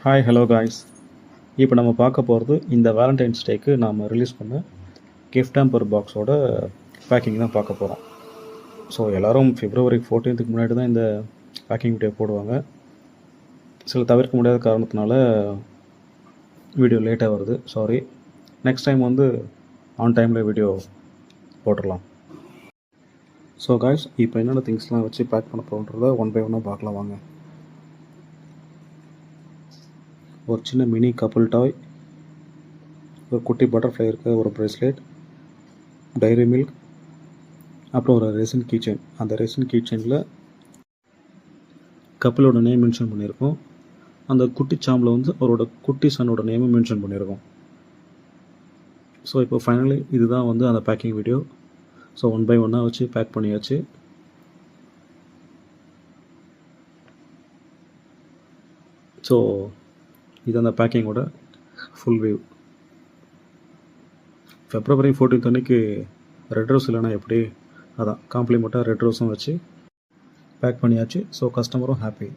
Hi hello guys. இப்போ நம்ம பார்க்க போகிறது இந்த வேலண்டைன்ஸ் டேக்கு நாம் ரிலீஸ் பண்ண கிஃப்ட் ஹேம்பர் பாக்ஸோட பேக்கிங் தான் பார்க்க போகிறோம். ஸோ எல்லோரும் February 14th முன்னாடி தான் இந்த பேக்கிங் வீடியோ போடுவாங்க. சில தவிர்க்க முடியாத காரணத்தினால வீடியோ லேட்டாக வருது, சாரி. நெக்ஸ்ட் டைம் வந்து ஆன் டைமில் வீடியோ போட்டுடலாம். ஸோ காய்ஸ், இப்போ என்னென்ன திங்ஸ்லாம் வச்சு பேக் பண்ண போகிறத ஒன் பை ஒன்னாக பார்க்கலாம் வாங்க. ஒரு சின்ன மினி கப்புள் டாய், ஒரு குட்டி பட்டர்ஃப்ளை இருக்க ஒரு ப்ரேஸ்லெட், டைரி மில்க், அப்புறம் ஒரு ரெசின் கீச்செயின். அந்த ரெசின் கீச்செயினில் கப்பிளோட நேம் மென்ஷன் பண்ணியிருக்கோம். அந்த குட்டி சாம்பில் வந்து அவரோட குட்டி சன்னோட நேமும் மென்ஷன் பண்ணியிருக்கோம். ஸோ இப்போ ஃபைனலி இதுதான் வந்து அந்த packing video. So one by ஒன்னாக வச்சு பேக் பண்ணியாச்சு. ஸோ இது அந்த பேக்கிங்கோட ஃபுல் வியூ. February 14th அன்றைக்கி ரெட் ரோஸ் இல்லைனா எப்படி, அதான் காம்ப்ளிமெண்ட்டாக ரெட் ரோஸும் வச்சு பேக் பண்ணியாச்சு. ஸோ கஸ்டமரும் ஹாப்பி.